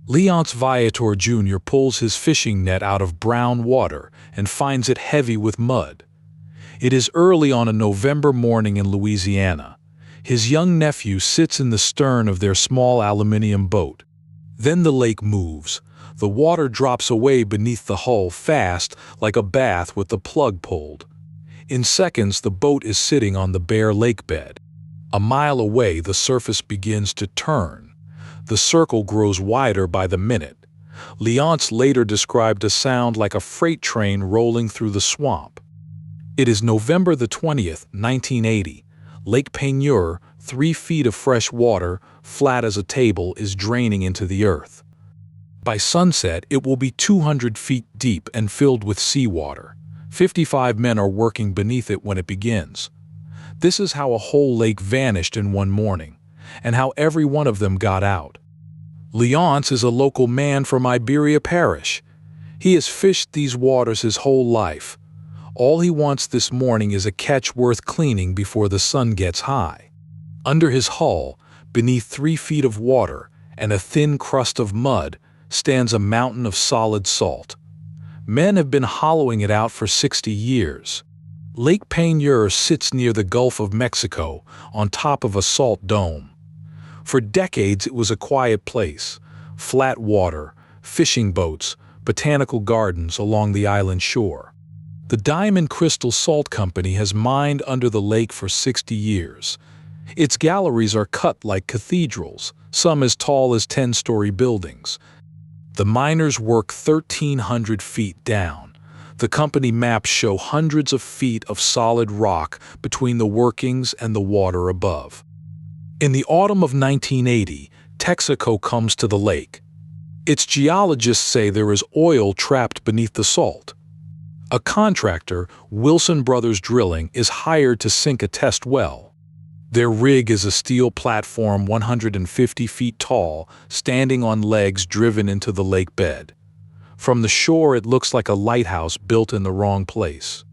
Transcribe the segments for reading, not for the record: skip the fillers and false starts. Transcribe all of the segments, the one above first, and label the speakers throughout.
Speaker 1: Leonce Viator Jr. pulls his fishing net out of brown water and finds it heavy with mud. It is early on a November morning in Louisiana. His young nephew sits in the stern of their small aluminum boat. Then the lake moves. The water drops away beneath the hull fast, like a bath with the plug pulled. In seconds, the boat is sitting on the bare lake bed. A mile away, the surface begins to turn. The circle grows wider by the minute. Leonce later described a sound like a freight train rolling through the swamp. It is November the 20th, 1980. Lake Peigneur, 3 feet of fresh water, flat as a table, is draining into the earth. By sunset, it will be 200 feet deep and filled with seawater. 55 men are working beneath it when it begins. This is how a whole lake vanished in one morning, and how every one of them got out. Leonce is a local man from Iberia Parish. He has fished these waters his whole life. All he wants this morning is a catch worth cleaning before the sun gets high. Under his hull, beneath 3 feet of water and a thin crust of mud, stands a mountain of solid salt. Men have been hollowing it out for 60 years. Lake Peigneur sits near the Gulf of Mexico, on top of a salt dome. For decades it was a quiet place. Flat water, fishing boats, botanical gardens along the island shore. The Diamond Crystal Salt Company has mined under the lake for 60 years. Its galleries are cut like cathedrals, some as tall as 10-story buildings. The miners work 1,300 feet down. The company maps show hundreds of feet of solid rock between the workings and the water above. In the autumn of 1980, Texaco comes to the lake. Its geologists say there is oil trapped beneath the salt. A contractor, Wilson Brothers Drilling, is hired to sink a test well. Their rig is a steel platform 150 feet tall, standing on legs driven into the lake bed. From the shore, it looks like a lighthouse built in the wrong place.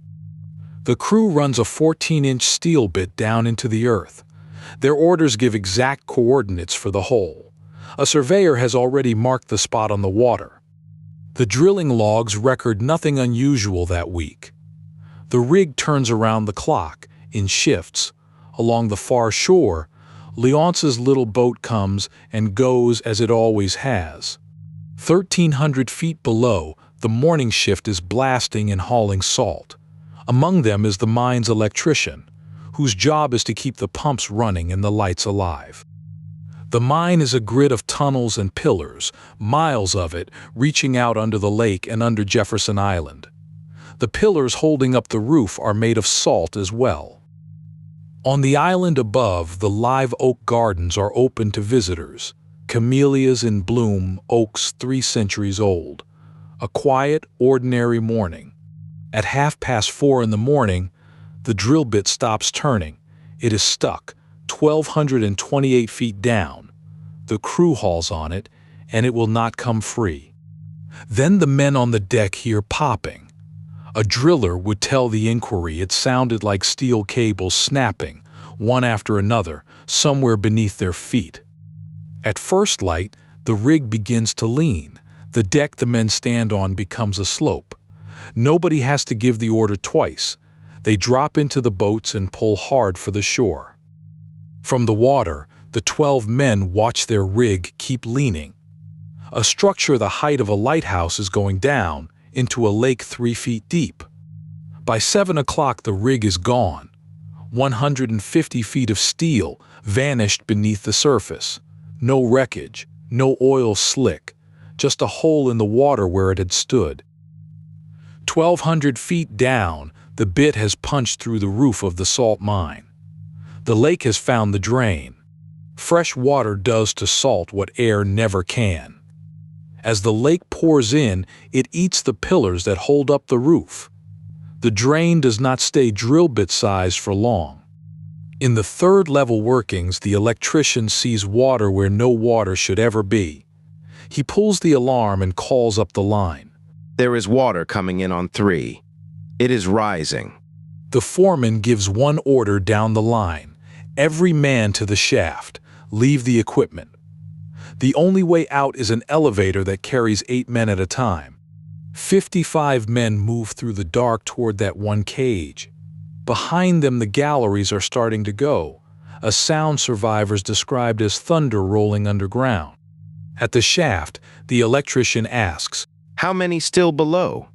Speaker 1: The crew runs a 14-inch steel bit down into the earth. Their orders give exact coordinates for the hole. A surveyor has already marked the spot on the water. The drilling logs record nothing unusual that week. The rig turns around the clock, in shifts. Along the far shore, Leonce's little boat comes and goes as it always has. 1,300 feet below, the morning shift is blasting and hauling salt. Among them is the mine's electrician, whose job is to keep the pumps running and the lights alive. The mine is a grid of tunnels and pillars, miles of it, reaching out under the lake and under Jefferson Island. The pillars holding up the roof are made of salt as well. On the island above, the live oak gardens are open to visitors. Camellias in bloom, oaks 3 centuries old. A quiet, ordinary morning. At 4:30 in the morning, the drill bit stops turning. It is stuck, 1,228 feet down. The crew hauls on it, and it will not come free. Then the men on the deck hear popping. A driller would tell the inquiry it sounded like steel cables snapping, one after another, somewhere beneath their feet. At first light, the rig begins to lean. The deck the men stand on becomes a slope. Nobody has to give the order twice. They drop into the boats and pull hard for the shore. From the water, the 12 men watch their rig keep leaning. A structure the height of a lighthouse is going down into a lake 3 feet deep. By 7 o'clock, the rig is gone. 150 feet of steel vanished beneath the surface. No wreckage, no oil slick, just a hole in the water where it had stood. 1,200 feet down, the bit has punched through the roof of the salt mine. The lake has found the drain. Fresh water does to salt what air never can. As the lake pours in, it eats the pillars that hold up the roof. The drain does not stay drill bit sized for long. In the third-level workings, the electrician sees water where no water should ever be. He pulls the alarm and calls up the line.
Speaker 2: There is water coming in on 3. It is rising.
Speaker 1: The foreman gives one order down the line. Every man to the shaft. Leave the equipment. The only way out is an elevator that carries 8 men at a time. 55 men move through the dark toward that one cage. Behind them, the galleries are starting to go, a sound survivors described as thunder rolling underground. At the shaft, the electrician asks,
Speaker 2: How many still below?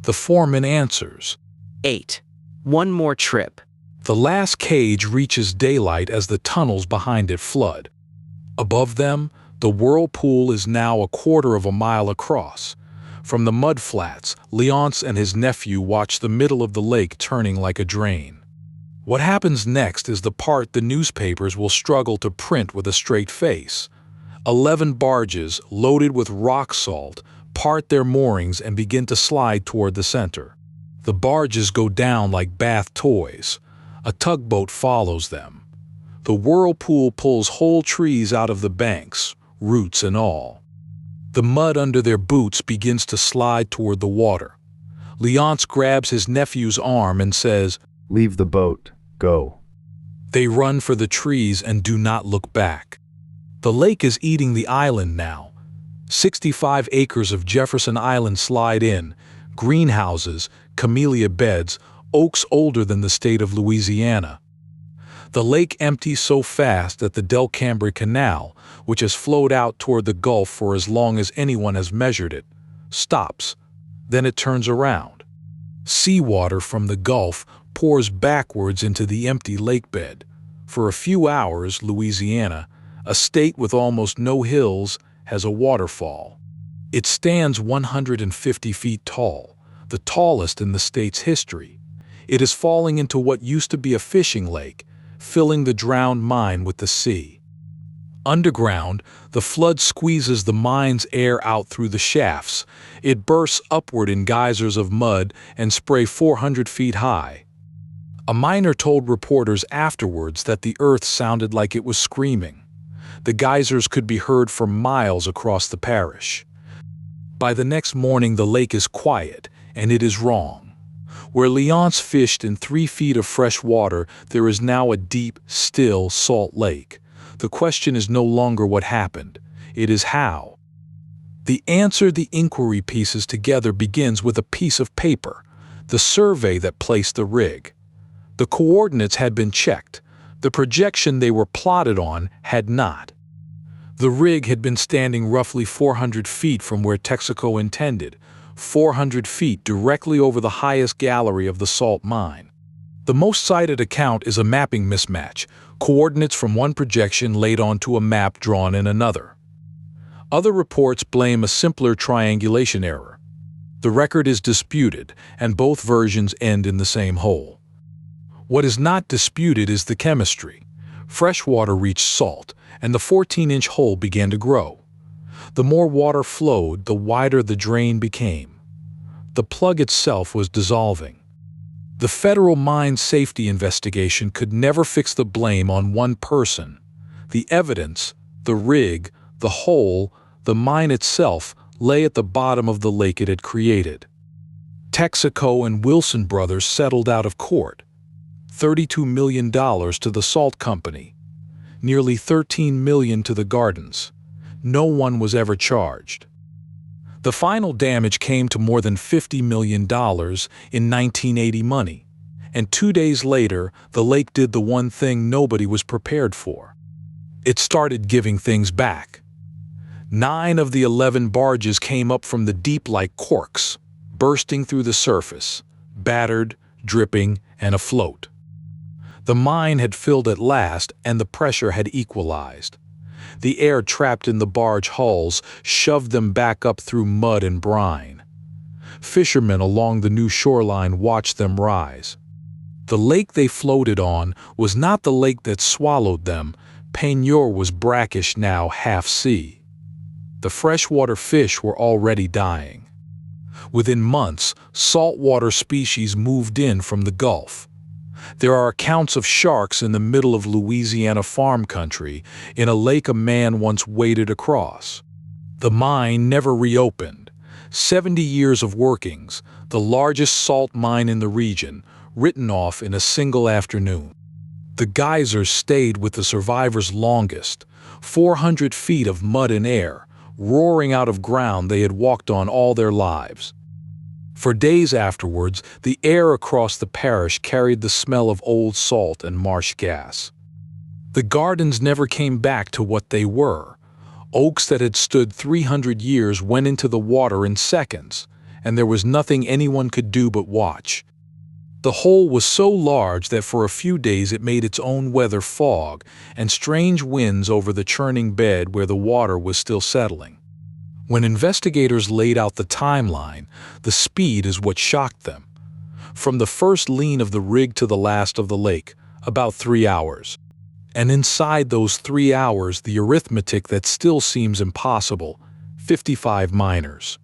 Speaker 1: The foreman answers,
Speaker 3: 8. One more trip.
Speaker 1: The last cage reaches daylight as the tunnels behind it flood. Above them, the whirlpool is now a quarter of a mile across. From the mud flats, Leonce and his nephew watch the middle of the lake turning like a drain. What happens next is the part the newspapers will struggle to print with a straight face. 11 barges, loaded with rock salt, part their moorings and begin to slide toward the center. The barges go down like bath toys. A tugboat follows them. The whirlpool pulls whole trees out of the banks, roots and all. The mud under their boots begins to slide toward the water. Leonce grabs his nephew's arm and says,
Speaker 4: Leave the boat. Go.
Speaker 1: They run for the trees and do not look back. The lake is eating the island now. 65 acres of Jefferson Island slide in, greenhouses, camellia beds, oaks older than the state of Louisiana. The lake empties so fast that the Del Cambre Canal, which has flowed out toward the Gulf for as long as anyone has measured it, stops. Then it turns around. Seawater from the Gulf pours backwards into the empty lake bed. For a few hours, Louisiana, a state with almost no hills, has a waterfall. It stands 150 feet tall, the tallest in the state's history. It is falling into what used to be a fishing lake, filling the drowned mine with the sea. Underground, the flood squeezes the mine's air out through the shafts. It bursts upward in geysers of mud and spray 400 feet high. A miner told reporters afterwards that the earth sounded like it was screaming. The geysers could be heard for miles across the parish. By the next morning, the lake is quiet, and it is wrong. Where Leonce fished in 3 feet of fresh water, there is now a deep, still, salt lake. The question is no longer what happened, it is how. The answer the inquiry pieces together begins with a piece of paper, the survey that placed the rig. The coordinates had been checked, the projection they were plotted on had not. The rig had been standing roughly 400 feet from where Texaco intended, 400 feet directly over the highest gallery of the salt mine. The most cited account is a mapping mismatch, coordinates from one projection laid onto a map drawn in another. Other reports blame a simpler triangulation error. The record is disputed, and both versions end in the same hole. What is not disputed is the chemistry. Fresh water reached salt, and the 14-inch hole began to grow. The more water flowed, the wider the drain became. The plug itself was dissolving. The federal mine safety investigation could never fix the blame on one person. The evidence, the rig, the hole, the mine itself lay at the bottom of the lake it had created. Texaco and Wilson brothers settled out of court. $32 million to the salt company. Nearly $13 million to the gardens. No one was ever charged. The final damage came to more than $50 million in 1980 money, and 2 days later, the lake did the one thing nobody was prepared for. It started giving things back. 9 of the 11 barges came up from the deep like corks, bursting through the surface, battered, dripping, and afloat. The mine had filled at last, and the pressure had equalized. The air trapped in the barge hulls shoved them back up through mud and brine. Fishermen along the new shoreline watched them rise. The lake they floated on was not the lake that swallowed them. Peigneur was brackish now, half sea. The freshwater fish were already dying. Within months, saltwater species moved in from the Gulf. There are accounts of sharks in the middle of Louisiana farm country, in a lake a man once waded across. The mine never reopened. 70 years of workings, the largest salt mine in the region, written off in a single afternoon. The geysers stayed with the survivors longest, 400 feet of mud and air, roaring out of ground they had walked on all their lives. For days afterwards, the air across the parish carried the smell of old salt and marsh gas. The gardens never came back to what they were. Oaks that had stood 300 years went into the water in seconds, and there was nothing anyone could do but watch. The hole was so large that for a few days it made its own weather fog and strange winds over the churning bed where the water was still settling. When investigators laid out the timeline, the speed is what shocked them. From the first lean of the rig to the last of the lake, about 3 hours. And inside those 3 hours, the arithmetic that still seems impossible: 55 miners,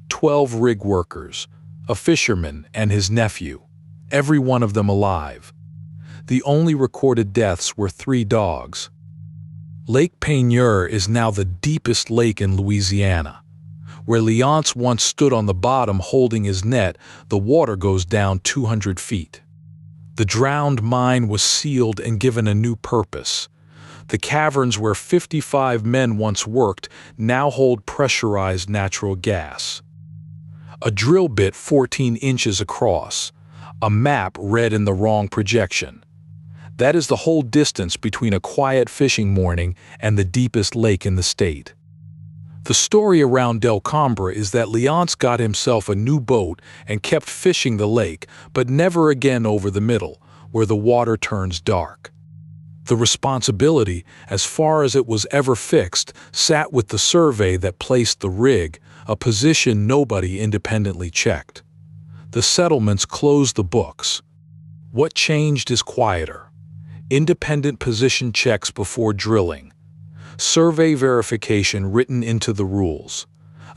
Speaker 1: 12 rig workers, a fisherman and his nephew, every one of them alive. The only recorded deaths were 3 dogs. Lake Peigneur is now the deepest lake in Louisiana. Where Leonce once stood on the bottom holding his net, the water goes down 200 feet. The drowned mine was sealed and given a new purpose. The caverns where 55 men once worked now hold pressurized natural gas. A drill bit 14 inches across, a map read in the wrong projection. That is the whole distance between a quiet fishing morning and the deepest lake in the state. The story around Del Combre is that Leonce got himself a new boat and kept fishing the lake, but never again over the middle, where the water turns dark. The responsibility, as far as it was ever fixed, sat with the survey that placed the rig, a position nobody independently checked. The settlements closed the books. What changed is quieter. Independent position checks before drilling. Survey verification written into the rules.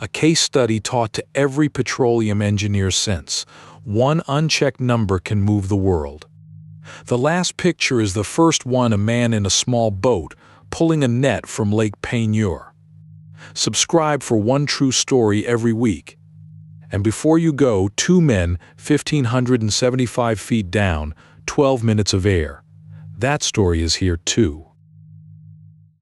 Speaker 1: A case study taught to every petroleum engineer since. One unchecked number can move the world. The last picture is the first one: a man in a small boat pulling a net from Lake Peigneur. Subscribe for one true story every week. And before you go, 2 men, 1,575 feet down, 12 minutes of air. That story is here too.